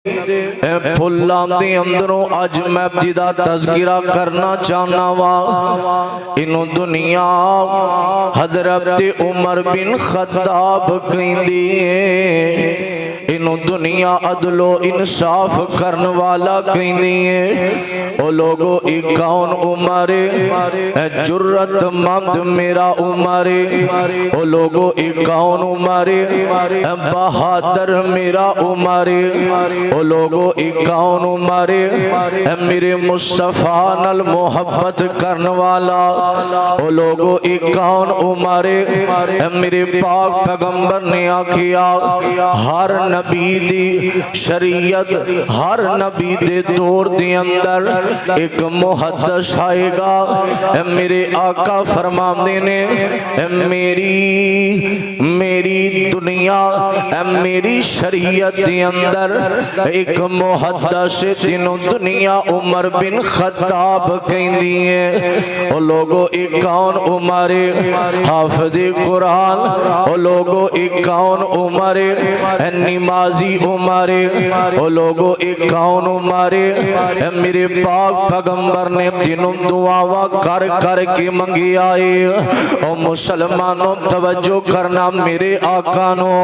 फुल्लां दे अंदरों अज मैं जिदा तज़किरा करना चाहना वा। इनू दुनिया हज़रत उमर बिन खत्ताब कहंदी है। इनू दुनिया अदलो इंसाफ करन वाला कहंदी है। ओ लोगो ई कौन उमर है? जुर्रतमंद मेरा उमर। ओ लोगो ई कौन उमर है? बहादुर मेरा उमर। ओ लोगो ई कौन उमर है? मेरे मुस्तफा नल मोहब्बत करन वाला। ओ लोगो ई कौन उमर है? मेरे पाक पैगंबर ने आखिया हर नबी दी शरीयत हर नबी दे दौर दे अंदर एक मुहद्दिस आएगा। मेरे आका फरमाते ने मेरी दुनिया मेरी शरीयत दे अंदर एक मुहद्दिस जिन्हों दुनिया उमर बिन खत्ताब कहंदी है। ओ लोगो एक कौन उमर हाफिज़ कुरान। ओ लोगो एक कौन उमर नमाजी उमर। ओ लोगो एक कौन उमर मेरे पाक पैगंबर ने जिन्हों दुआवा कर कर के मंगी आए। ओ मुसलमानों तवज्जो करना मेरे आका नो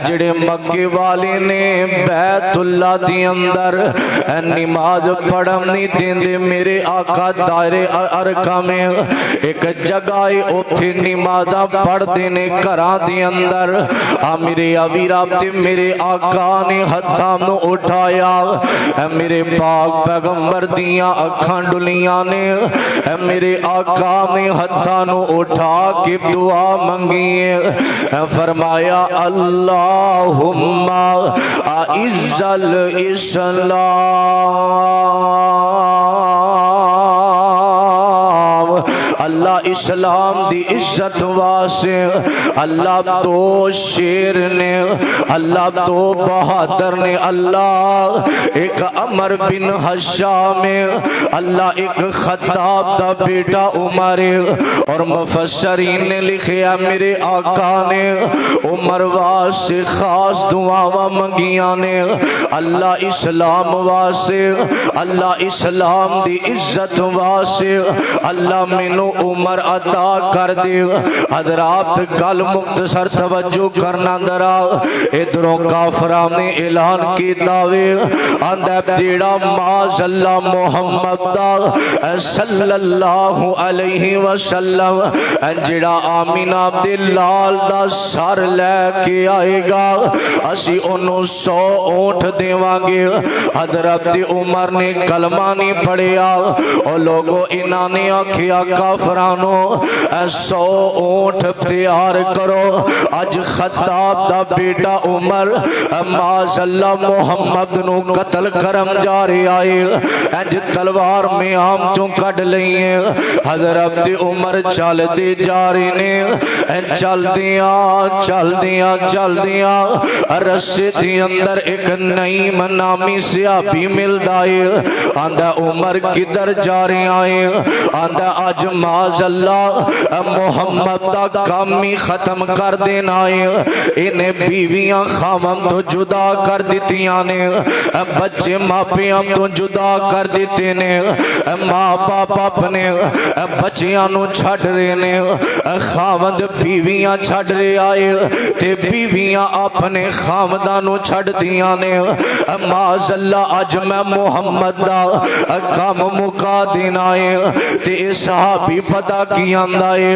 जिहड़े मक्के वाले ने बैतुल्ला दे अंदर नमाज पढ़न नहीं देंदे। मेरे आका दायरे अरका में एक जगह है उथे नमाज़ां पढ़दे ने घरां दे अंदर। मेरे अवीरा ते मेरे आका ने हत्थां नूं उठाया। मेरे पाक पैगंबर दियां अखां डुलियां ने। मेरे आका ने हत्थां नूं उठा के दुआ मंगी। फरमाया अल्लाहुम्मा इज़्ज़ल इस्लाम। अल्लाह इस्लाम दी इज्जत वास्ते अल्लाह तो शेर ने अल्लाह तो बहादुर ने। अल्लाह एक अमर बिन हशाम अल्लाह एक खत्ताब दा बेटा उमर। और मुफस्सरीन ने लिखिया मेरे आका ने उमर वास्ते खास दुआवां मंगियां ने। अल्लाह इस्लाम वास्ते अल्लाह इस्लाम दी इज्जत वास्ते अल्लाह मैनू उमर अता कर दे। हजरात गल मुख्तसर तवज्जो करना दरा। इधरों काफरा ने ऐलान किया वे आंदा जेड़ा माज़अल्लाह मुहम्मद दा सल्लल्लाहु अलैहि वसल्लम जेड़ा आमीना दे लाल दा सर लेके आएगा असी ओनू 100 ऊंट देवांगे। हजरत उमर ने कलमा नहीं पढ़िया। ओ लोगो इन्हां ने आखिया काफरानो 100 ऊंट तैयार करो। अज खत्ताब दा बेटा उमर माज़अल्लाह मुहम्मद नू कत्ल करम जा रहा है। इंज तलवार में आम चों कढ़ लई है। हजरत उमर चलते जा रहे ने। चलदियां चलदियां चलदियां रस्से दे अंदर एक नईम नामी सहाबी मिलदा है। आंदा उमर किधर जा रहे हैं? आंदा अज माज़अल्लाह मुहम्मद दा काम ही खत्म कर देना है। इन्हें बीवियां खावम तो जुदा कर दितियां ने। बच्चे मापियां तो जुदा कर दिते ने। माँ बाप अपने बच्चियां नू छड़ रहे ने। खावंद बीवियां छड़ रहे आए ते बीवियां अपने खावंदा नू छड़ दियां ने। माज़अल्लाह अज मैं मुहम्मद दा काम मुका देना है। ते सहाबी पता की आंदा है?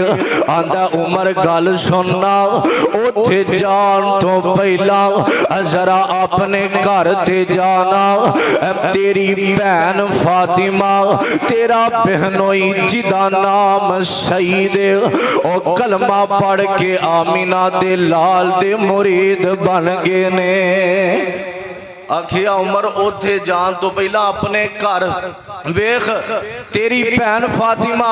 आंदा उमर गल सुनना उथे जान तो पहला जरा अपने घर ते जाना। तेरी बहन फातिमा तेरा बहनोई जिदा नाम सईद ओ कलमा पढ़ के आमीना दे लाल दे मुरीद बन गए ने। आखिया उमर उथे जान तो पहला अपने घर वेख तेरी भैन फातिमा।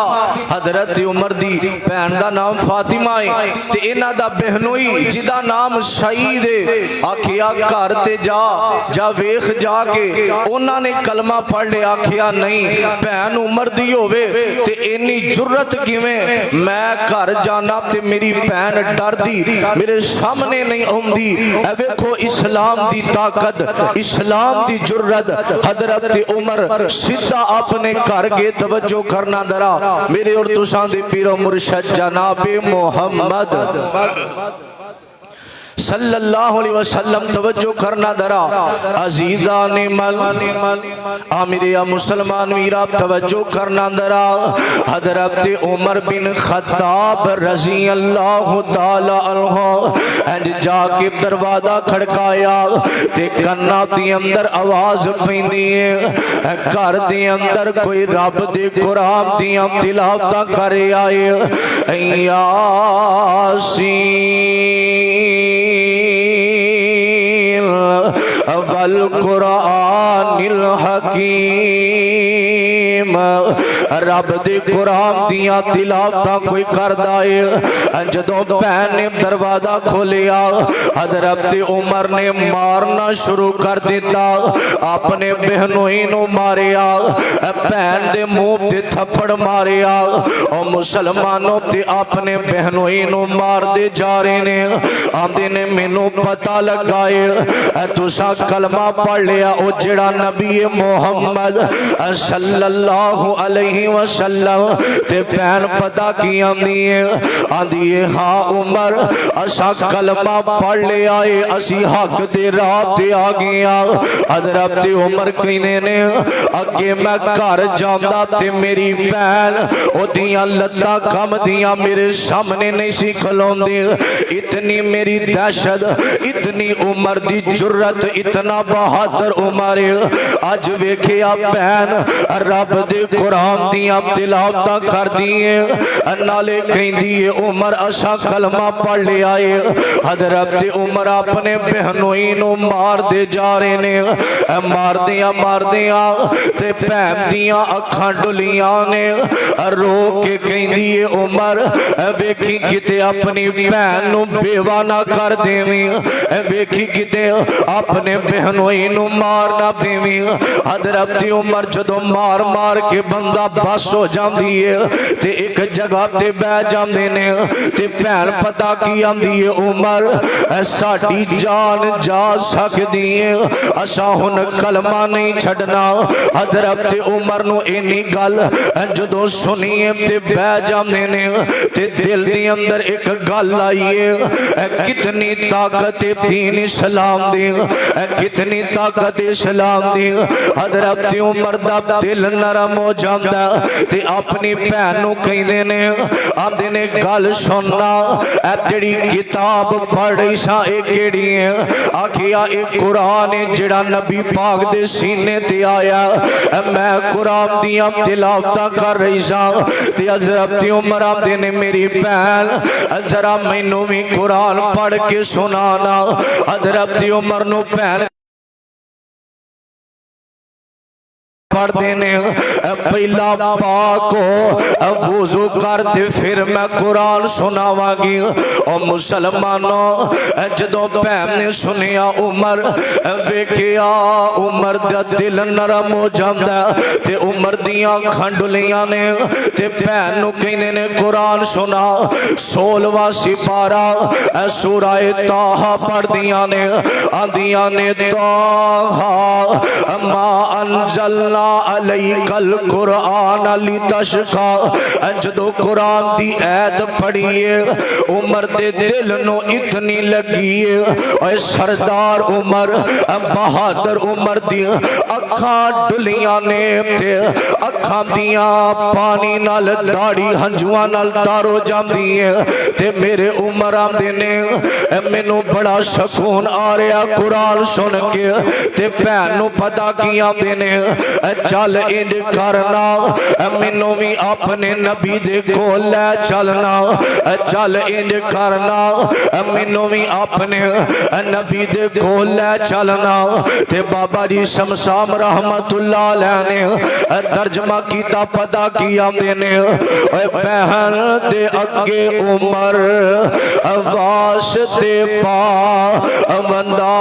हजरत उमर दी भैन का नाम फातिमा है ते इन्हां दा बहनोई जिदा नाम सईद है। आखिया घर ते जा वेख जाके उन्हां ने कलमा पढ़ लिया। आखिया नहीं भैन उमर दी होवे ते इन्नी जुर्रत किवें? मैं घर जाना ते मेरी भैन डरदी मेरे सामने नहीं आउंदी। वेखो इस्लाम दी ताकत इस्लाम दी जुर्रत हजरत उमर सीधा अपने घर के तवज्जो करना दरा मेरे और तुसां दे पीरो मुर्शद जनाब मोहम्मद सल्लल्लाहु अलैहि वसल्लम तवज्जो करना दरा अजीजा ने मल आमिर या मुसलमान वीरा तवज्जो करना दरा हजरत उमर बिन खत्ताब रजी अल्लाह तआला अन्हु इंज जाके दरवाजा खड़काया ते कन्ना दी अंदर आवाज पैंदी है घर दे अंदर कोई रब दे कुरान दियां तिलावतां कर आए यासीन वल कुरानिल हकीम रब दे कुरान दियां तिलावतां कोई करदा है जदों भैन ने दरवाजा खोलिया हजरत उमर ने मारना शुरू कर दिता अपने बहनोई नूं मारिया भैन दे मुंह ते थप्पड़ मारिया और मुसलमानों ते अपने बहनोई नूं मारदे जा रहे ने आंदे ने मैनू पता लगा है तुसा कलमा पढ़ लिया ओ जेड़ा नबी मोहम्मद सल्लल्लाहु अलैहि वसल्लम ते भैन पता की आंदी है हाँ उमर असा कलमा पढ़ लिया है असी हक दे राह ते आ गया हजरत उमर कहने ने अगे मैं घर जांदा ते मेरी भैन ओदियां लत्तां कंबदियां मेरे सामने नहीं सी खलोंदी इतनी मेरी दहशत इतनी उमर दी जुर्रत इतना बहादुर उमर अज वेखिया भैन रब दे कुरान दियां तिलावतां करदी है नाले कहंदी है उमर असा कलमा पढ़ लिया है हजरत उमर अपने बहनोई नूं मार दे जा रहे ने मारदियां ते भैन दियां अखां डुलियां ने रो के कहंदी है उमर वेखी किते अपनी भैन नूं बेवा ना कर देवीं वेखी किते अपने बहनोई नूं मार ना देवीं हजरत उमर जदों मार मार के बंदा बस हो जाती है ते एक जगह ते बह जाते ने ते भैन पता की आंदी है उमर साडी जान जा सकदी है असा हुण कलमा नहीं छड़ना हजरत उमर नूं इन्नी गल जदों सुनी ते बह जाते ने ते दिल दे अंदर एक गल आई है कितनी ताकत है दीन इस्लाम दी कितनी ताकत इस्लाम दी हजरत उमर दा दिल नरम हो जांदा ते अपनी भैन नूं कहंदे ने आंदे ने गल सुनना ए जेड़ी किताब पढ़ रही सा ए केड़ी है आखिया ए कुरान है जेड़ा नबी पाक दे सीने ते आया मैं कुरान दियां तिलावतां कर रही सा ते हजरत उमर आंदे ने मेरी भैन जरा मैनू भी कुरान पढ़ के सुनाना हजरत उमर नूं भैन पढ़ते ने पहला पाक हो वुजू कर दे फिर मैं कुरान सुनावांगी और मुसलमानों जदों भैन ने सुनिया उमर वेखिया उमर दा दिल नरम हो जांदा ते उमर दियां खंडुलियां ने ते भैन नूं कहंदे ने कुरान सुना 16वां सिपारा सूरा ताहा पढ़दियां ने आंदियां ने ताहा मा अंजलना अलैकल कुरान लितशका जदों कुरान दी ऐत पढ़िए उमर दे दिल नूं इतनी लगी है सरदार उमर बहादुर उमर दी अखां डुलियां ने ते अखां दियां पानी नाल दाड़ी हंजुआं नाल तारो जांदी है ते मेरे उमर आंदे ने मैनू बड़ा सुकून आ रहा कुरान सुन के ते भैन नूं पता की आंदे ने चल इंज करना मैनू भी अपने नबी दे कोल लै चलना चल इंज करना मैनू भी अपने नबी दे कोल लै चलना ते बाबा जी शमशाम रहमतुल्लाह अलैह ने तर्जमा कीता पता की आंदे ने बहन दे अगे उमर वास्ते पा बंदा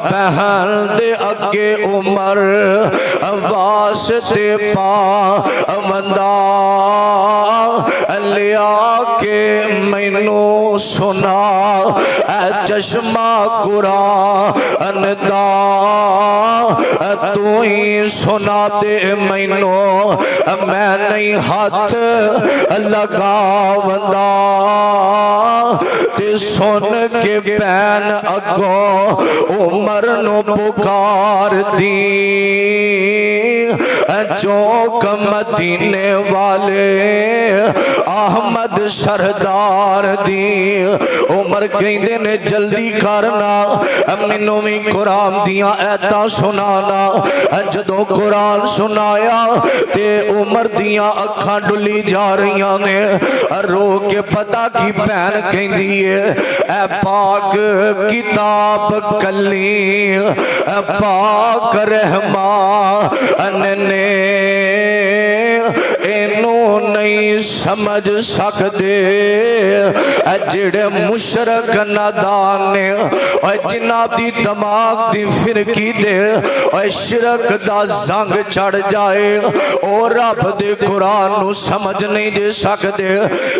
बहन दे अगे उमर वास्ते पा बंदा लिया के मैनू सुना ऐ चश्मा कुरान दा तू ही सुना दे मैनू मैं नहीं हाथ लगावंदा ते सुन के भैन अगों उमर नु पुकार दी चौक मदीने वाले अहमद सरदार दी उमर कहंदे ने जल्दी करना मैनू भी कुरान दियां ऐतां सुनाना जदों कुरान सुनाया ते उमर दियां अखां डुली जा रही ने रो के पता की भैन कहंदी है ऐ पाक किताब कली पाक रहमान ने इनू नहीं समझ सकते जेड़े मुशरक नादान ने जिन्ना दी दिमाग दी फिरकी दे शिरक दा जंग चढ़ जाए और रब दे कुरान नू समझ नहीं दे सकते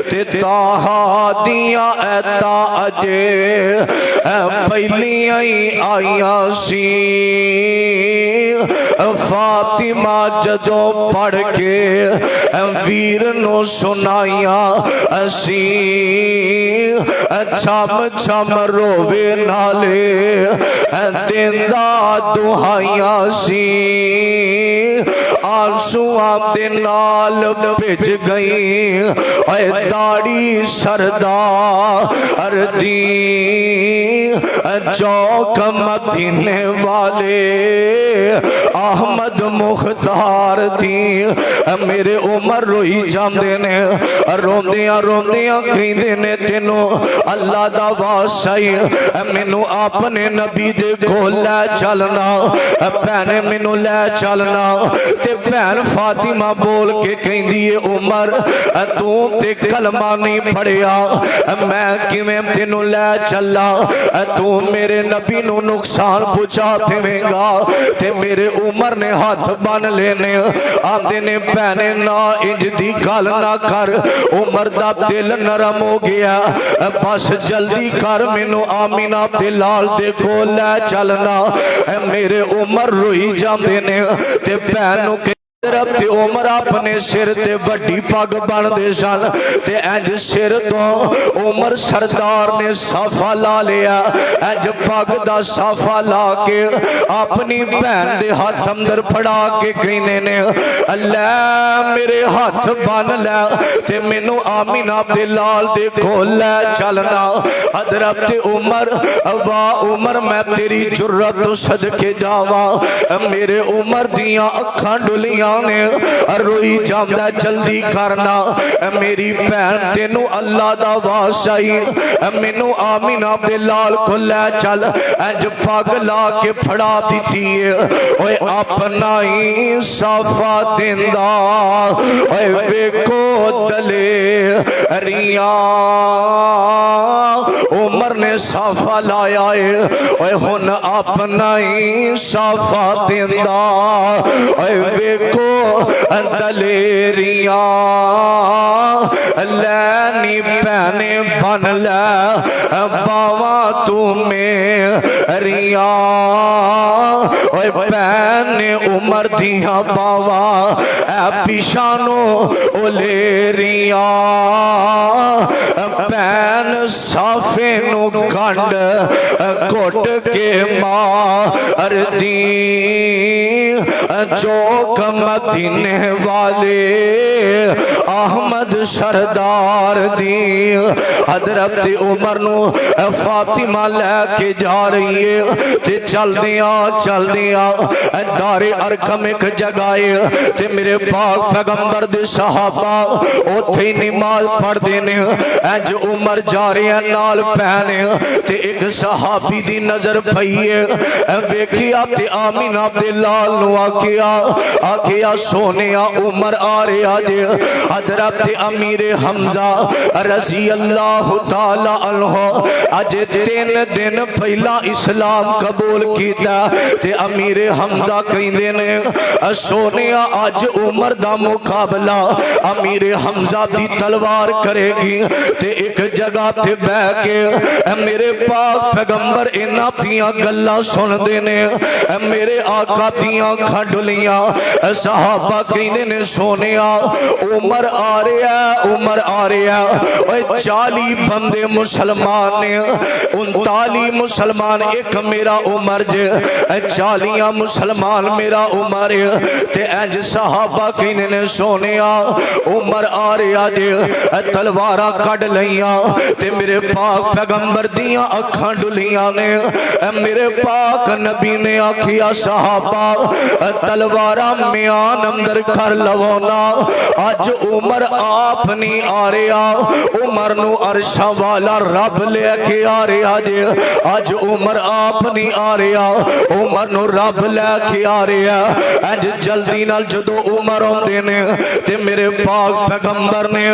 ते ताहा दियां ऐतां अजे पहलियां ही आईयां सी फातिमा जदों पढ़ के वीर नो सुनाइया असी छम छम रोवे नाले देंदा दुहाइया सी आंसुआं दे नाल भिज गई दाड़ी सरदार दी चौक मदीने वाले अहमद मुख्तार दी मेरे उमर रोई जाते ने रोंदियां रोंदियां कहंदे ने तेनू अल्लाह दा वासाई मैनू अपने नबी दे कोल लै चलना भैने मैनू लै चलना ते भैन फातिमा बोल के कहंदी है उमर तू ते कलमा नहीं पढ़िया मैं किवें तेनू लै चला तू मेरे नबी नू नुकसान पहुंचा देवेगा ते मेरे उमर ने हाथ बन लेने आंदे ने भैने ना इंज दी गल ना कर उमर दा दिल नरम हो गया बस जल्दी कर मैनू आमीना ते लाल दे कोल लै चलना मेरे उमर रोई जांदे ने ते भैन नू ते उमर अपने सिर ते वड्डी पग बनदे सन ते इंज सिर तो उमर सरदार ने साफा ला लिया इंज पग दा साफा ला के अपनी भैन दे हाथ अंदर फड़ा के कहंदे ने अल्लाह मेरे हाथ बन लै ते मैनू आमीना दे लाल दे कोल लै चलना हजरत उमर वाह उमर मैं तेरी जुर्रत तो सदके जावा मेरे उमर दियां अखां डुलियां ने रोई जांदा जल्दी करना मेरी भैन तेनू अल्लाह दा वासाई मैनू आमीना दे लाल को लै चल इंज पग ला के फड़ा दिती है ओए अपना ही साफा देंदा ओए वेखो दलेरियां उमर ने साफा लाया है ओए हुन अपना ही साफा देंदा ओए वेखो दलेरिया लैनी भैने बन लै बावा तू मेरिया भैन ने उमर दिया बावा पिछानो ओलेरिया भैन साफे नू कंड घुट के मार दी चौक मदीने वाले अहमद सरदार दी हजरत उमर नू फातिमा लैके जा रही है ते चलदियां दारे अरकम एक जगह है ते मेरे पाक पैगंबर दे सहाबा उत्थे नमाज पढ़दे ने इंज उमर जा रहे नाल भैन ते एक सहाबी दी नजर पई है वेखिया ते आमीना दे लाल नू आखिया सोने उमर आ रहा जे। हजरत अमीर हमजा रजी अल्लाह ताला अन्हो अज 3 दिन पहला इस्लाम कबूल किया ते अमीर हमजा कहंदे ने सोने अज उमर दा मुकाबला अमीर हमजा दी तलवार करेगी ते एक जगह ते बह के मेरे पाक पैगंबर इन्हां दियां गल्लां सुनदे ने। मेरे आका दियां अखां डुलियां। सहाबा कहंदे ने सोने उमर आ रहा, उमर आ रहा। 40 बंदे मुसलमान ने, 39 मुसलमान, एक मेरा उमर जे, 40 मुसलमान मेरा उमर ते इंज सहाबा कहंदे ने सोने उमर आ रहा जे। तलवारां कढ लईयां ते मेरे पाक पैगंबर दियां अखां डुलियां ने। मेरे पाक नबी ने आखिया सहाबा तलवारां म्यान अंदर कर लवोना। अज उमर आप नहीं आ रहा, उमर नू अरशा वाला रब लेके आ रहा जे। अज उमर आप नहीं आ रहा, उमर नू रब लेके आ रहा। अज जल्दी नाल जदों उमर आउंदे ने ते मेरे पाक पैगंबर ने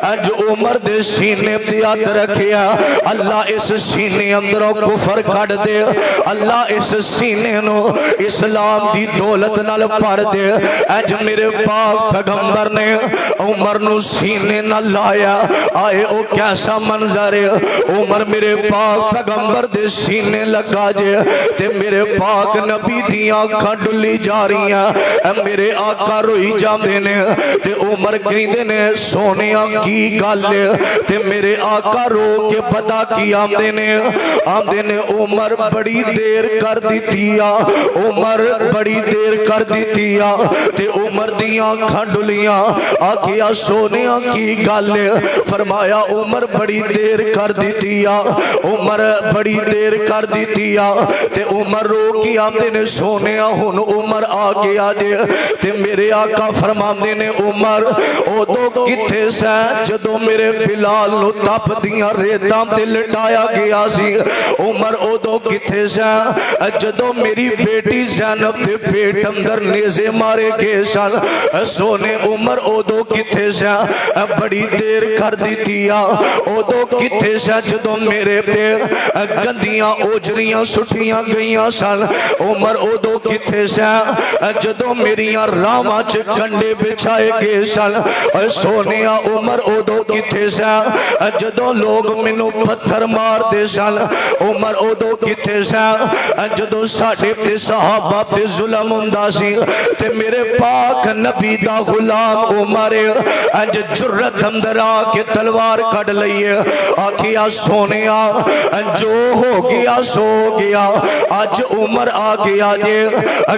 अज उमर दे सीने ते हथ रखिया। अल्लाह इस सीने अंदरों कुफर कढ दे, अल्लाह इस सीने नू इस्लाम दी दौलत नाल भर दे। अज मेरे पाक पैगंबर ने उमर नू सीने नाल लाया। आए ओ कैसा मंजर है। उमर मेरे पाक पैगंबर दे सीने लगा जे ते मेरे पाक नबी दियां अखां डुली जा रही। मेरे आका रोई जांदे ने ते उमर कहंदे ने सोनिया की गल ते मेरे आका रो के पता की आंदे ने उमर बड़ी देर कर दी आ, उमर बड़ी देर कर दी आ ते उमर दियां अखां डुलियां। आखिया सोनिया की गल। फरमाया उमर बड़ी देर कर दी आ, उमर बड़ी देर कर दी आ ते उमर रो के आंदे ने सोनिया हुन उमर आ गया जे। ते मेरे आका फरमांदे ने उमर उदों किथे सै जदों मेरे बिलाल नू तप दियां रेतां ते लटाया गया सी। उमर उदों किथे सै जदों मेरी बेटी ज़ैनब दे पेट अंदर नेज़े मारे गए सन। सोने उमर उदों किथे सै बड़ी देर कर दी आ। उदों किथे सै जदों मेरे ते गंदियां ओजरियां सुटियां गईयां सन। उमर उदों किथे सै जदों मेरियां रावां च कंडे बिछाए गए सन। सोने उमर उदों किथे सै जदों लोग मैनू पत्थर मारदे सन। उमर उदों किथे सै जदों साडे ते सहाबा ते जुल्म हुंदा सी ते मेरे पाक नबी दा गुलाम उमर अंज जुर्रत अंदर आके तलवार कढ लईए। आखिया सोने जो हो गया सो गया। अज उमर आ गया जे।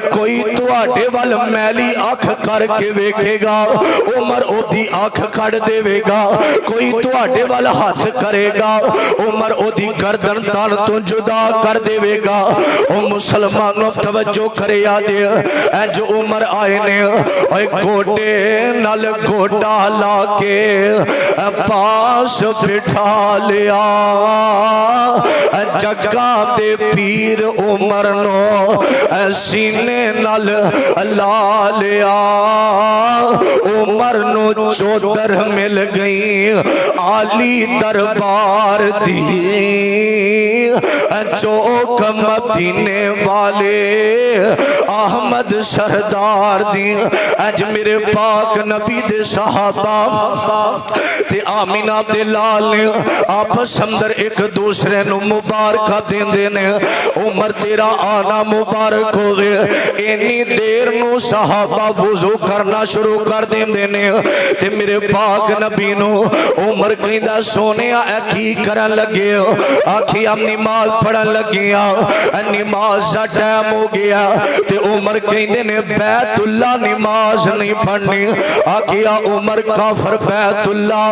कोई तुहाडे वल मैली अख करके वेखेगा उमर ओदी अख कढ देवेगा। कोई तुहाडे वल हाथ करेगा उमर ओदी गर्दन तन तो जुदा कर देवेगा। ओ मुसलमानों तवज्जो करे आदे इंज उमर आए ने गोडे नाल गोडा ला के पास बिठा लिया। जग्गा दे पीर उमर नो सीने नाल ला लिया। उमर नो चौधर मिल गई आली दरबार दी। चौक मदीने वाले अहमद सरदार दी। अज मेरे पाक नबी दे सहाबा ते आमीना दे लाल ने आपस अंदर एक दूसरे नु मुबारक देंदे ने। उमर तेरा आना मुबारक होवे। इन्नी देर नु सहाबा वुजू करना शुरू कर देंदे ने ते मेरे पाक नबी नु उमर कहंदा सोनिया ए की करन लगे हो। आखी हम नमाज पढ़न लगे आ, नमाज दा टाइम हो गया ते उमर कहंदे ने बैतुल्ला नमाज नहीं पढ़नी। आखिया उमर काफर बैतुल्ला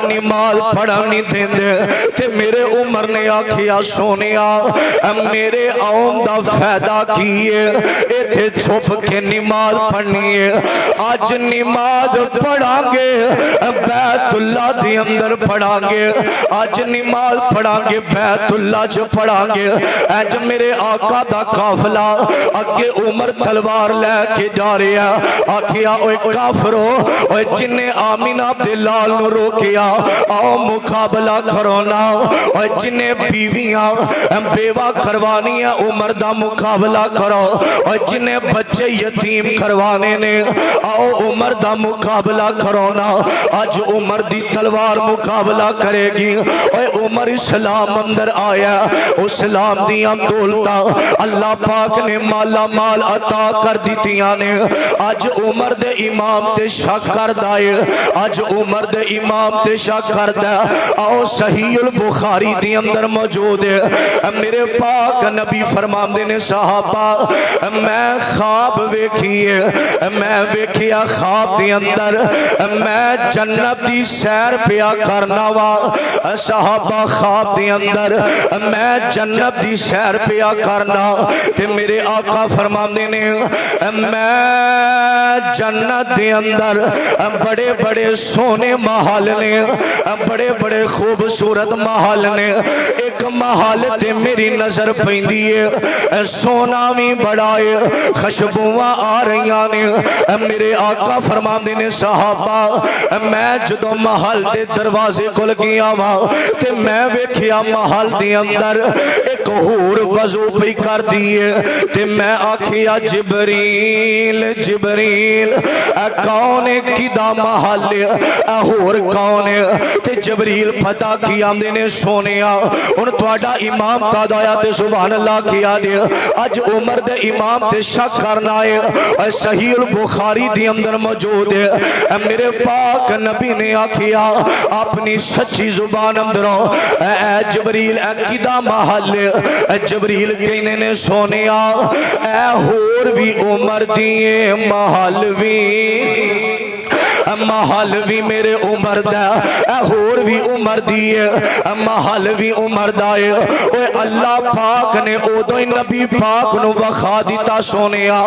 नमाज पढ़न नहीं देंदे ते मेरे उमर ने आखिया सोनिया मेरे आउन दा फायदा की है। इत्थे छुप के नमाज पढ़नी है। अज नमाज पढ़ांगे बैतुल्ला दे अंदर पढ़ांगे। अज नमाज पढ़ांगे बैतुल्ला असल च पढ़ांगे। इंज मेरे आका दा काफिला अगे उमर तलवार लैके जा रहा। आखिया ओए काफरो, ओए जिन्ने आमीना दे लाल नू रोकिया, आओ मुकाबला करो ना। ओए जिन्ने बीवियां बेवा करवानी है उमर दा मुकाबला करो। और जिन्ने बच्चे यतीम करवाने ने, आओ उमर दा मुकाबला करो ना। अज उमर दी तलवार मुकाबला करेगी। और उमर इस्लाम अंदर आया, इस्लाम दियां दौलतां अल्लाह पाक ने माला माल अता कर दितियां ने। अज उमर दे इमाम ते शक करदा है, अज उमर दे इमाम ते शक करदा। आओ सहीहुल बुखारी दी अंदर मौजूद है। मेरे पाक नबी फरमांदे ने सहाबा मैं ख्वाब वेखिए, मैं वेखिया ख्वाब दे अंदर मैं जन्नत दी सैर पिया करना वा। सहाबा ख्वाब दे अंदर मैं जन्नत दी सैर पिया करना ते मेरे आका फरमांदे ने मैं जन्नत दे अंदर बड़े बड़े सोने महल ने, बड़े बड़े खूबसूरत महल ने। एक महल ते मेरी नजर पैंदी है, सोना भी बड़ा है, खुशबुआं आ रही ने। मेरे आका फरमांदे ने सहाबा मैं जदों महल दे दरवाजे खुल गया वा ते मैं वेखिया महल दे अंदर एक होर वजू पई कर दी है। ते मैं आखिया जिबरील जिबरील कौन है, किदा महल है, होर कौन है। ते जिबरील पता की आंदे ने सोनिया हुण तुहाडा इमाम कद आया ते सुभान अल्लाह किया दे। अज उमर दे इमाम ते शक करना है, सहीहुल बुखारी दी अंदर मौजूद है। मेरे पाक नबी ने आखिया अपनी सच्ची जुबान अंदरों ए जिबरील किदा महल है। जिबरील कहने ने सोनिया ए होर भी उमर दिए महल भी मेरे उमर दा, होर भी उमर दी है, महल भी उमर दा है। ओए अल्लाह पाक ने उदों ही नबी पाक नू वखा दिता सोनिया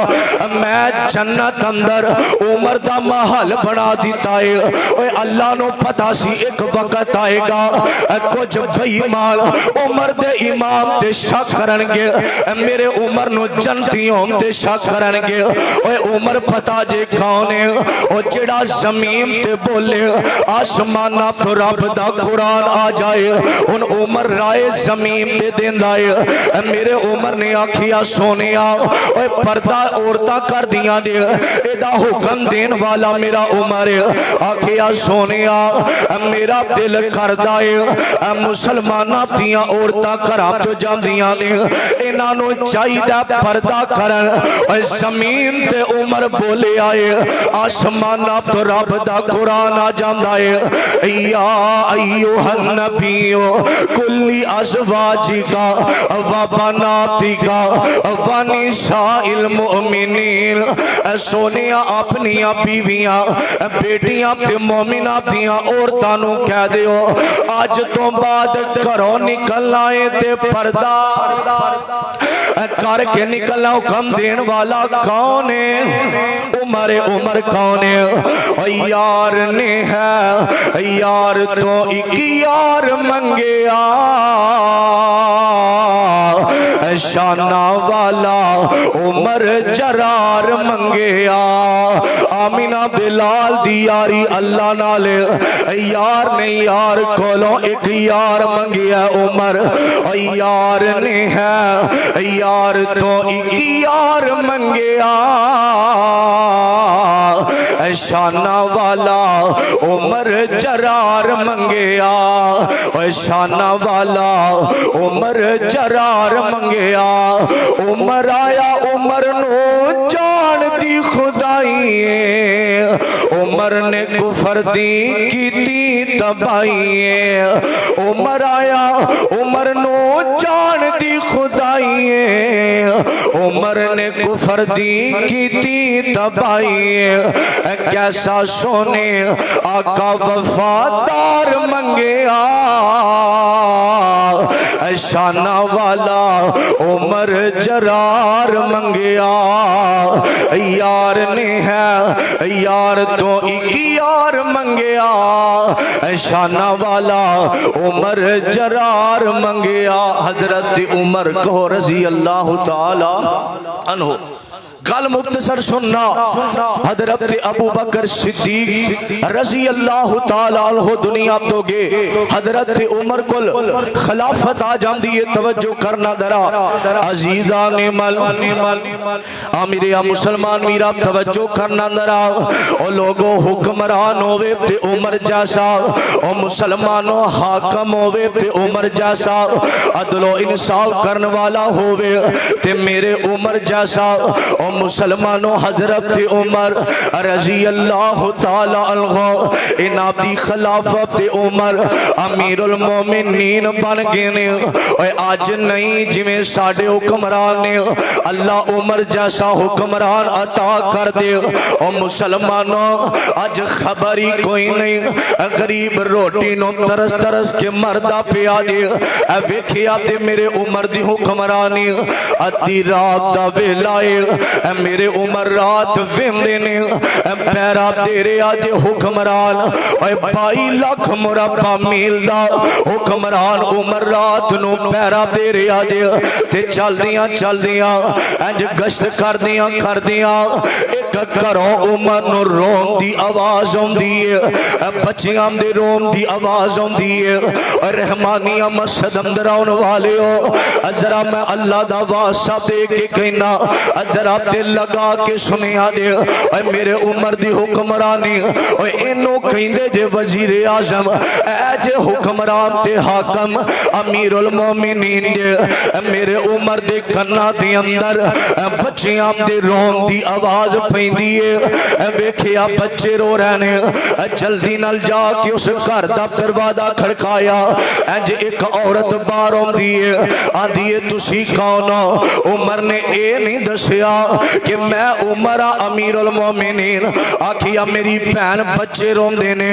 मैं जन्नत अंदर उमर दा महल बना दिता है। ओए अल्लाह नू पता सी एक वक्त आएगा कुछ बेईमान उमर दे इमाम ते शक करनगे, मेरे उमर नू जन्नती होण ते शक करनगे। ओए उमर पता जे कौन है, ओ जेड़ा जमीन ते बोले आसमाना तो रब दा कुरान आ जाए। उन उमर राय जमीन ते देंदा है। मेरे उमर ने आखिया सोनिया ओए पर्दा औरतां कर दियां ने, एदा हुक्म देन वाला मेरा उमर है। आखिया सोनिया मेरा दिल करदा है मुसलमाना दियां औरतां घरां तो जांदियां ने, इन्हां नू चाहीदा पर्दा करन। ओए जमीन ते उमर बोले आए आसमाना तो रब दा कुरान आ जांदा है या अय्युहन नबियो कुल्ली अज़वाजिका व बनातिका व निसाइल मुमिनीन। सोनिया अपनी बीवियां बेटियां ते मोमिना दियां औरतां नू कह दियो अज तो बाद घरों निकलना है ते पर्दा करके निकलना। हुक्म देन वाला कौन है? उमर उमर कौन है? यार ने है यार तो एक यार मंगया शाना वाला उमर जरार मंगया। आमीना बिलाल दी यारी अल्लाह नाल यार ने यार कोलों एक यार मंगया उमर। यार ने है यार तो एक यार मंगया शाना वाला उमर जरार मंगया। शाना वाला उमर जरार मंगया। उमर आया उमर नो जान दी खुदाई, उमर ने कुफर दी कीती तबाही। उमर आया उमर नो जान दी खुदाई, उमर ने कुफर दी कीती तबाही। कैसा सोने आका वफादार मंगया शाना वाला उमर जरार मंगया यार ने है यार तो एक यार मंगया शाना वाला उमर जरार मंगया हजरत उमर को रजी अल्लाह ताला अन्हु गल मुख्तसर सुनना हजरत अबू बकर सिद्दीक रजी अल्लाह ताला अन्हु दुनिया तो गए हजरत उमर कुल खिलाफत आ जाती है तवज्जो करना दरा अजीजा ने मल आमिरिया मुसलमान मीरा तवज्जो करना दरा ओ लोगो हुक्मरान होवे ते उमर जैसा ओ मुसलमानों हाकम होवे ते उमर जैसा अदलो इंसाफ करने वाला होवे ते मेरे उमर जैसा ओ मुसलमानों हजरत उमर रजी अल्लाह ताला अन्हु इन्हां दी खिलाफत उमर अमीरुल मोमिनीन बन गए ने अज नहीं जिवें साडे हुक्मरान ने अल्लाह उमर जैसा हुक्मरान अता कर दे ओ मुसलमानों अज खबर ही कोई नहीं गरीब रोटी नो तरस तरस के मरदा पिया दे वेखिया ते मेरे उमर दी हुक्मरानी अद्धी रात दा वेला है मेरे उमर रात वेंदे ने पैरा तेरे आज हुक्मरान 22 लाख मुरब्बा मील दा हुक्मरान उमर रात नु पैरा तेरे आज ते चलदियां चलदियां इंज गश्त करदियां एक घरों उमर नु रोम दी आवाज आउंदी है बच्चियां दे रोम दी आवाज आउंदी है रहमानिया मस्जिद अंदर आउण वाले हो जरा मैं अल्लाह दा वास्ता दे के कहना जरा दिल लगा के सुनिया दे मेरे उमर दी हुक्मरानी इनू कहंदे जे वजीर आजम ऐ जे हुक्मरान ते हाकम अमीरुल मोमिनीन जे मेरे उमर दे कन्ना दे अंदर बच्चियां दे रोन दी आवाज पैंदी है वेखिया बच्चे रो रहे ने जल्दी नाल जाके उस घर दा दरवाजा खड़काया इंज एक औरत बाहर आंदी है तुसी कौन हो उमर ने ए नहीं दसिया कि मैं उमर अमीरुल मोमिनीन आखिया मेरी भैन बच्चे रोंदे ने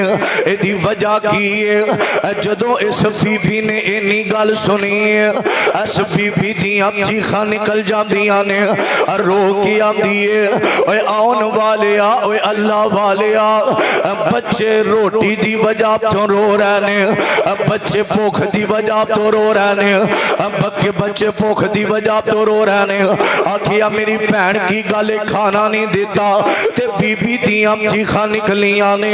एदी वजह की है जदों इस बीबी ने इन्नी गल सुनी है इस बीबी दियां चीखां निकल जांदियां ने रो के आंदी है ओए आउण वालिया ओए अल्लाह वालिया बच्चे रोटी दी वजह तो रो रहे ने बच्चे भुख दी वजह तो रो रहे ने बच्चे भुख दी वजह तो रो रहे ने आखिया मेरी भैन की गल खाना नहीं देता ते बीबी दियां चीखां निकलियां ने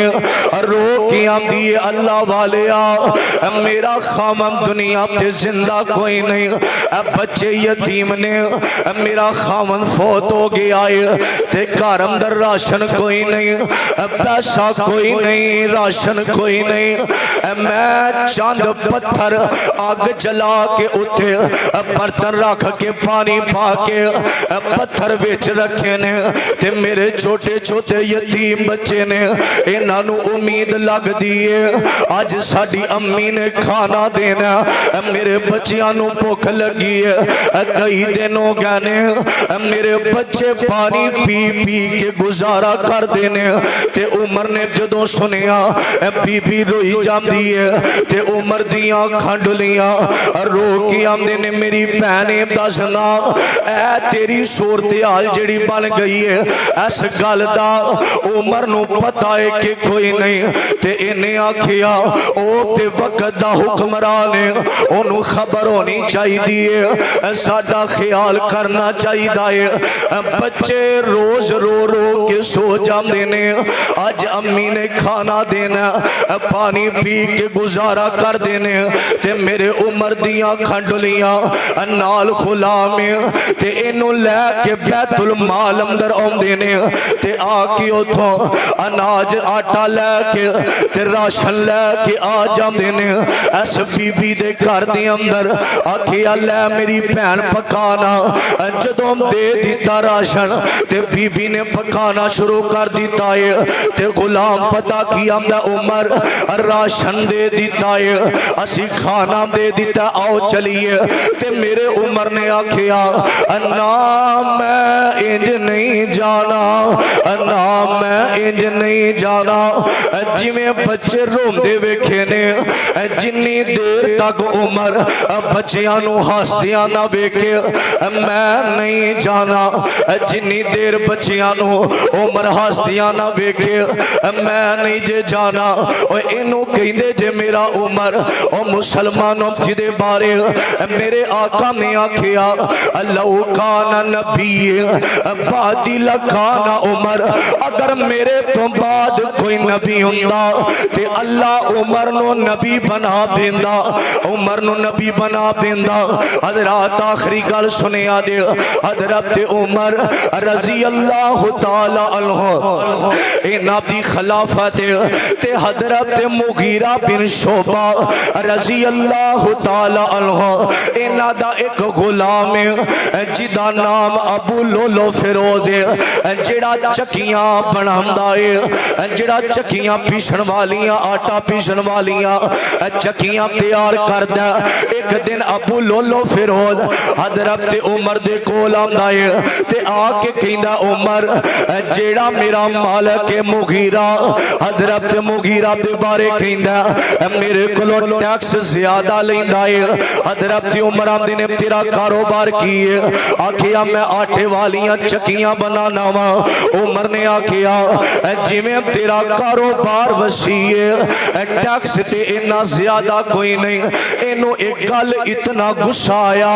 रो के आंदी है अल्लाह वालिया मेरा खामम दुनिया ते जिंदा कोई नहीं बच्चे यतीम ने मेरा खामन फौत हो गया है ते घर अंदर राशन कोई नहीं पैसा कोई नहीं राशन कोई नहीं मैं चंद पत्थर आग जला के उठे बर्तन रख के पानी पा के पत्थर विच रखे ने ते मेरे छोटे छोटे यतीम बच्चे ने इन्हां नूं उम्मीद लगदी है अज साडी अम्मी ने खाना देना मेरे बच्चियां नूं भुख लगी है कई दिन हो गए ने मेरे बच्चे पानी पी पी के गुजारा कर देने ते उमर ने जदों सुनिया बीबी रोई जाती है ते उमर दियां खंडलियां रो के आंदे ने मेरी भैने दसना ऐ तेरी सूरत हाल जिहड़ी बन गई है इस गल दा उमर नूं पता है कि कोई नहीं ते इन्हें आखिया ओ ते वक्त दा हुक्मरान है ओनू खबर होनी चाहिए है साडा ख्याल करना चाहिए है बच्चे रोज रो रो के सो जाते ने अज अम्मी ने खाना देना पानी पी के गुजारा कर देने ते मेरे उमर दियां खंडलियां नाल गुलाम ते इनू लैके बैतुल माल अंदर आउंदे ने ते आके उथों अनाज आटा लैके ते राशन लैके आ जाते ने इस बीबी दे घर दे अंदर आखिया लै मेरी भैन पकाना जदों दे दिता राशन ते बीबी ने पकाना शुरू कर दिता है ते गुलाम पता की आंदा उमर राशन दे दिता है असी खाना दे दिता आओ चलिए ते मेरे उमर ने आखिया ना मैं इंज नहीं जाना ना मैं इंज नहीं जाना जिमें बच्चे रोंदे वेखे ने जिन्नी देर तक उम्र बच्चियां नू हसदियां ना वेखे मैं नहीं जाना जिन्नी देर बच्चियां नू उम्र हसदियां ना वेखे मैं नहीं जे जाना इनू कहंदे जे मेरा उम्र ओ मुसलमानों जिदे बारे मेरे आका ने आखिया लौ काना नबी बादी लखाना उमर अगर मेरे तो बाद कोई नबी हुंदा ते अल्लाह उमर नो नबी बना देंदा उमर नो नबी बना देंदा हजरत आखिरी गल सुनिया दे हजरत उमर रजी अल्लाह तआला अन्हु इन्हां दी खिलाफत ते हजरत मुगीरा बिन शोबा रजी अल्लाह तआला अन्हु इन्हां दा एक गुलाम है जिदा नाम अबू लोलो फिरोज है जेड़ा चक्कियां बनांदा है जेड़ा चक्कियां पीसण वालियां आटा पीसण वालियां चक्कियां तैयार करदा एक दिन अबू लोलो फिरोज हजरत उमर दे कोल आंदा है ते आके कहंदा उमर जेड़ा मेरा मालिक है मुगीरा हजरत मुगीरा दे बारे कहंदा मेरे कोलों टैक्स ज्यादा लैंदा है हजरत उमर आंदे ने तेरा कारोबार की है आखिया मैं आटे वालियां चक्कियां बनाना वा उमर ने आखिया जिवें तेरा कारोबार वसी है टैक्स ते इन्ना ज्यादा कोई नहीं इनू एक गल इतना गुस्सा आया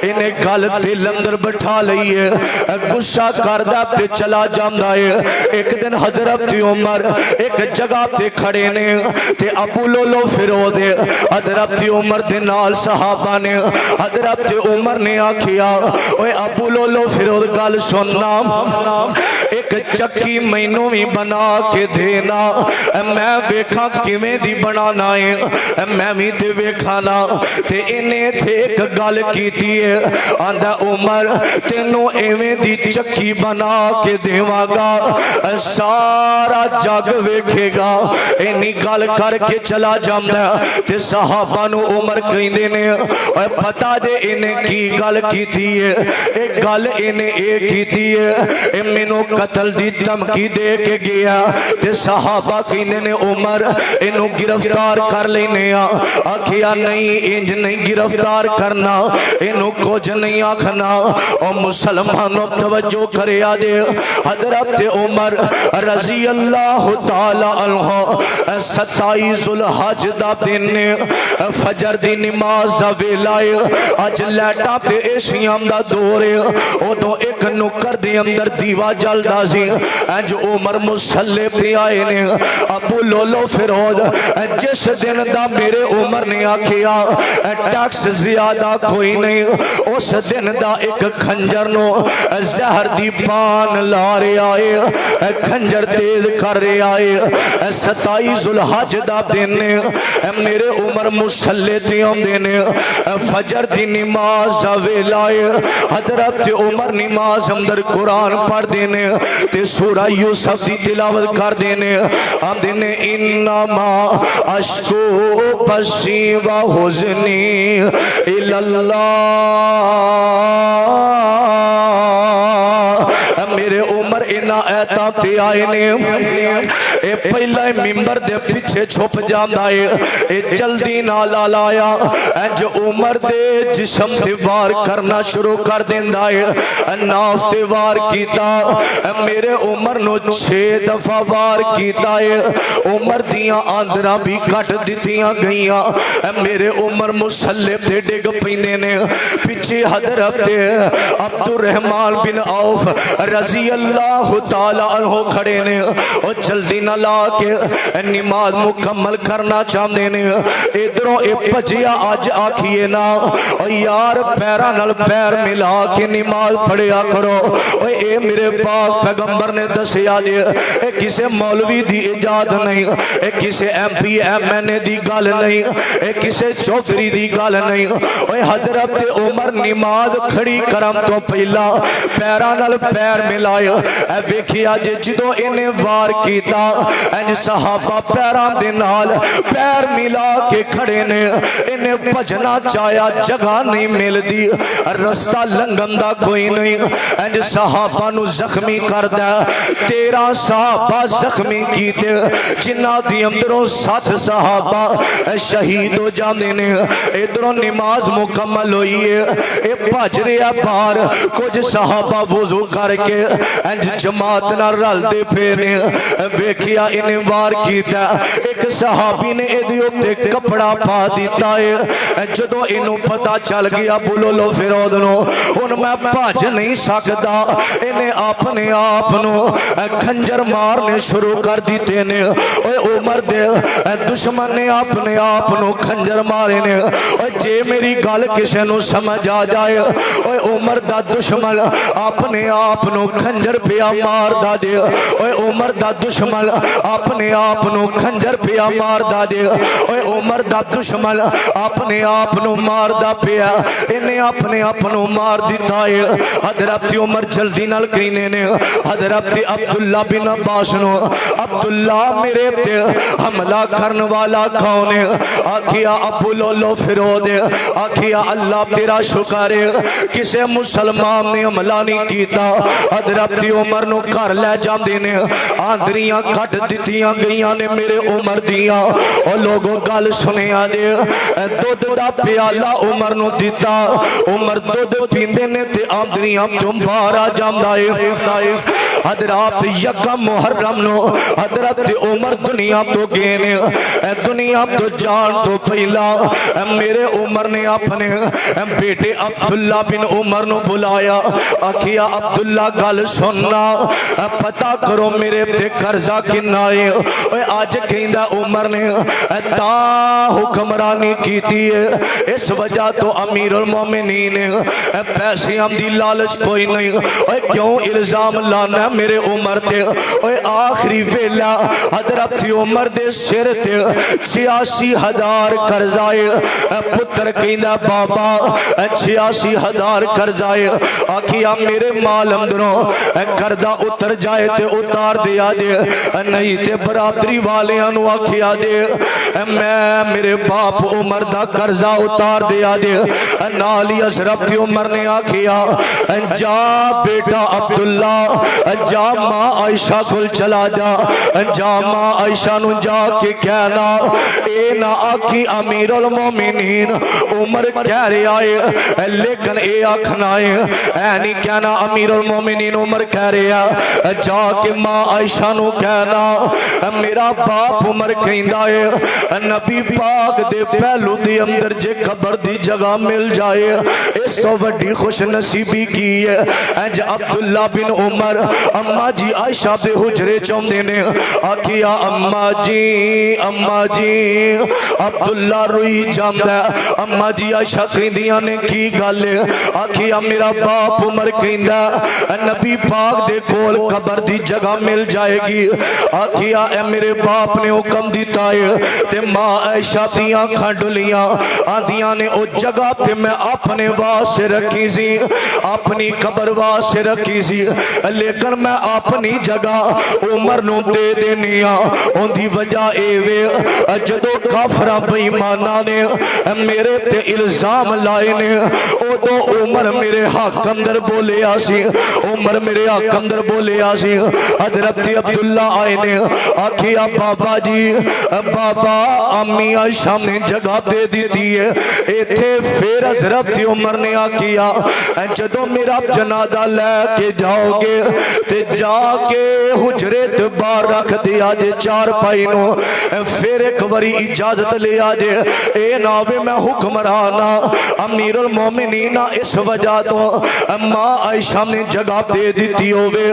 इन्हें गल दिल अंदर बैठा लई है गुस्सा करदा ते चला जांदा है एक दिन हजरत उमर एक जगह ते खड़े ने ते अबू लोलो फिरोज हजरत उमर दे नाल सहाबा ने हजरत उमर ने आखिया ओए अबू लोलो फिरोज गल सुनना एक चक्की मैनू भी बना के देना मैं वेखा किवें दी बनाना है मैं भी ते वेखा ना ते इन्हें थे एक गल कीती है आंदा उमर तेनू एवें दी चक्की बना के देवांगा सारा जग वेखेगा इन्नी गल करके चला जांदा ते सहाबा नू उमर कहंदे ने ओए पता दे इन्हें की गल कीती है एक गल इन्हें ए कीती है ए मैनू कत्ल दी धमकी दे के गया ते सहाबा कहंदे ने उमर इनू गिरफ्तार कर लेने आखिया नहीं इंज नहीं गिरफ्तार करना इनू कुछ नहीं आखना ओ मुसलमानों तवज्जो करिया दे हजरत उमर रजी अल्लाह तआला अन्हु 27 जुल्हज दा दिन फजर दी नमाज दा वेला अज लाइटां ते एशियां दा दौर उदों एक नुक्कर दे अंदर दीवा जलदा सी अज उमर मुसल्ले पे आए ने अबू लोलो फिरोज जिस दिन दा मेरे उमर ने आखिया टैक्स ज्यादा कोई नहीं उस दिन दा एक खंजर नो जहर दी पान ला रहा है खंजर तेज कर रहा है 27 जुल्हज दा दिन मेरे उमर मुसल्ले ते आंदे ने फजर दी नमाज दा वेला हजरत उमर नमाज अंदर कुरान पढ़दे ने ते सूरा यूसुफ दी तिलावत करदे ने आंदे ने इन्नमा अशकू बसी व हुज़नी इल्लल्लाह मेरे उमर इना ऐता ते आए ने ए पहला मिंबर दे पीछे छुप जांदा है ए जल्दी नाल लाया इंज उमर दे जिस्म ते वार करना शुरू कर देंदा है नाफ ते वार कीता मेरे उमर नो 6 दफा वार कीता है उमर दियां आंदरां भी कट दित्तियां गईयां मेरे उमर मुसल्ले ते डिग पैंदे ने पीछे हजरत अब्दुर रहमान बिन औफ रजी अल्लाह तआला अन्हु खड़े ने और जल्दी ना ला के नमाज मुकम्मल करना चाहते ने इधरों ए भजिया अज आखिए ना और यार पैरां नाल पैर मिला के नमाज पढ़िया करो ओए ए मेरे पाक पैगंबर ने दसिया जे ए किसी मौलवी दी इजाद नहीं ए किसी MP MNA दी गल नहीं ए किसी चौधरी दी गल नहीं ओए हजरत उमर नमाज खड़ी करम तो पहला पैरां नाल पैर मिलाए वेखिया जे जो इन्हें वार किया इंज सहाबा पैरां दे नाल पैर मिला के खड़े ने। इन्हें भजना चाया जगह नहीं मिलती, रस्ता लंघन दा कोई नहीं। इंज सहाबा नू जख्मी करदा। 13 सहाबा जख्मी कीते, जिन्हां दी अंदरों 7 सहाबा शहीद हो जाते ने। इधरों नमाज मुकम्मल हुई है, ये भज रहा बाहर। कुछ सहाबा वुजू करके इंज जमात नाल रलदे पे ने। वेखिया इन्हें वार किया, एक सहाबी ने इहदे उत्ते कपड़ा पा दिता है। जदों इनू पता चल गया बुलो फिरोज नू हुण मैं भज नहीं सकता, इन्हें अपने आप नू खंजर मारने शुरू कर दिते ने। ओए उमर दे दुश्मन ने अपने आप नू खंजर मारे ने। ओए जे मेरी गल किसे नू समझ आ जाए, ओए उमर दा दुश्मन अपने आप नू खंजर पिया मारदा जे। ओए उमर दा दुश्मन अपने आप नू खंजर पिया मारदा जे। ओए उमर दा दुश्मन अपने आप नू मारदा पिया, इन्हें अपने आप नू मार दिता है। हजरत उमर जल्दी नाल कहने ने हजरत अब्दुल्ला बिन अब्बास नू, अब्दुल्ला मेरे ते हमला करने वाला कौन है? आखिया अबू लोलो फिरोज। आखिया अल्लाह तेरा शुक्र है किसे मुसलमान ने हमला नहीं किया। हजरत उमर नू घर ले जाते ने, आंदरियां कट दित्तियां गईयां ने मेरे उमर दियां। ओ लोगों गल सुनिया जे, दुध दा प्याला उमर नू दिता। उमर दुध पींदे ने ते आंदरियां चों बाहर आ जांदा है। हजरत यकम मुहर्रम नू हजरत उमर दुनिया तो गए ने। दुनिया तो जान तो पहला मेरे उमर ने अपने बेटे अब्दुल्ला बिन उमर नू बुलाया। आखिया अब्दुल्ला गल सुनना, पता करो मेरे ते कर्जा किन्ना है। अज कहंदा उमर ने ता हुक्मरानी कीती है, इस वजह तो अमीरुल मोमिनीन पैसियां दी लालच कोई नहीं। क्यों इल्जाम लाना मेरे उमर ते? आखिरी वेला हजरत उमर दे सिर ते 86,000 कर्जा है। पुत्र कहंदा बाबा 86,000 कर्जा है। आखिया मेरे माल अंदरों कर्जा उतर जाए ते उतार दिया जे, नहीं ते बरादरी वालियां नू आखिया दे मैं मेरे बाप उमर दा कर्जा उतार दिया जे। नाल ही हजरत उमर ने आखिया जा बेटा अब्दुल्ला, जा मां आयशा कोल चला जा, जा मां आयशा नू जाके कहना ए ना आखी अमीरुल मोमिनीन उमर कह रहा है, लेकिन ए आखना है नहीं कहना अमीरुल मोमिनीन उमर कह रहा। जाके मां आयशा नू कहना मेरा बाप उमर कहंदा है नबी पाक दे पहलू दे अंदर जे खबर दी जगह मिल जाए इस तो वड्डी खुश नसीबी की है। इंज अब्दुल्ला बिन उमर अम्मा जी आयशा दे हुजरे चौंदे ने। आखिया अम्मा जी अब्दुल्ला रोई जांदा। अम्मा जी आयशा कहंदियां ने की गल? आखिया मेरा बाप उमर कहंदा नबी पाक दे कोल खबर दी जगह मिल जाएगी। आखिया ए मेरे बाप ने हुक्म दिता है ते मां आयशा दियां खंडुलियां आंदियां ने ओ जगह ते मैं अपने वास्ते रखी सी, अपनी कबर वास्ते रखी सी, लेकिन मैं अपनी जगह उमर नू दे देनी आ। उनकी वजह एवे जदों काफरा बेईमाना ने मेरे ते इल्जाम लाए ने उदों उमर मेरे हक अंदर बोलिया सी, उमर मेरे हक अंदर बोलिया सी। हजरत अब्दुल्ला आए ने आखिया बाबा जी बाबा अम्मी आयशा ने जगह दे दी है इत्थे। फिर हजरत उमर ने आखिया जदों मेरा जनाजा लैके जाओगे ते जाके हुजरे ते बाहर रख दिया जे चारपाई नू। फिर एक बारी इजाजत लिया जे, ए ना वे मैं हुक्मराना अमीरुल मोमिनीन इस वजह तो मां आयशा ने जगह दे दी होवे।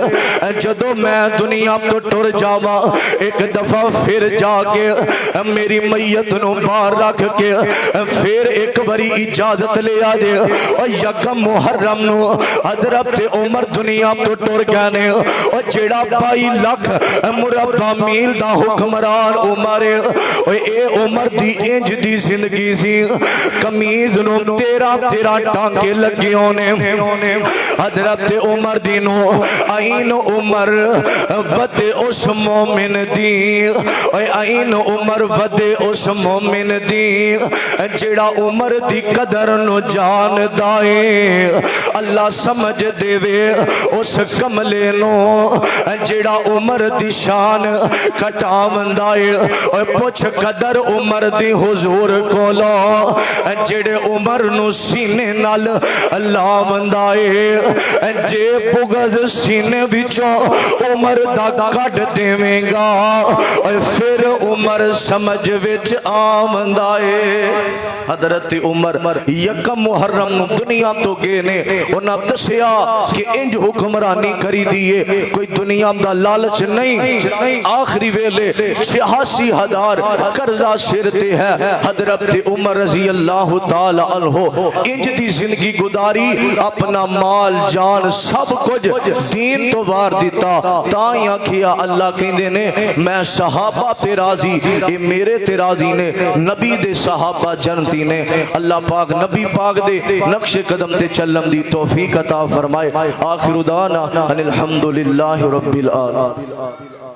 जदों मैं दुनिया तो टुर जावा एक दफा फिर जाके मेरी मैयत नू बाहर रख के फिर एक बारी इजाजत लिया जे। और यकम मुहर्रम नू हजरत उमर दुनिया तो टुर गए ने। और जेड़ा 22 लाख मुरब्बा मील दा हुक्मरान उमर ओए ए उमर दी इंज दी जिंदगी सी कमीज नु 13 टांके लगे होने हजरत उमर दी नो आईन उमर वदे उस मोमिन दी ओए आईन उमर वदे उस मोमिन दी जेड़ा उमर दी कदर नु जानदा है अल्लाह समझ देवे उस कमले नो जेड़ा उमर दी शान घटावंदा है ओए पुछ कदर उमर दी हुजूर कोलो जेड़े उमर नु सीने नाल लावंदा है जे पुगद सीने विचों उमर दा कढ देवेगा ओए फिर उमर समझ विच आवंदा है हजरत उमर यकम मुहर्रम नु दुनिया तो गए ने उन्हां दसिया कि इंज हुक्मरानी करी दिए कोई दुनिया दा लालच नहीं आखिरी वेले 86,000 कर्जा सिर ते है हजरत उमर रजी अल्लाह तआला अन्हो इंज दी जिंदगी गुजारी अपना माल जान सब कुछ दीन तो वार दिता तां आखिया अल्लाह कहंदे ने मैं सहाबा ते राजी ए मेरे ते राजी ने नबी दे सहाबा जन्नती ने अल्लाह पाक नबी पाक दे नक्शे कदम ते चलम दी तौफीक अता फरमाए आखिर दाना अनिल हम्दुलिल्लाहि रब्बिल आलमीन।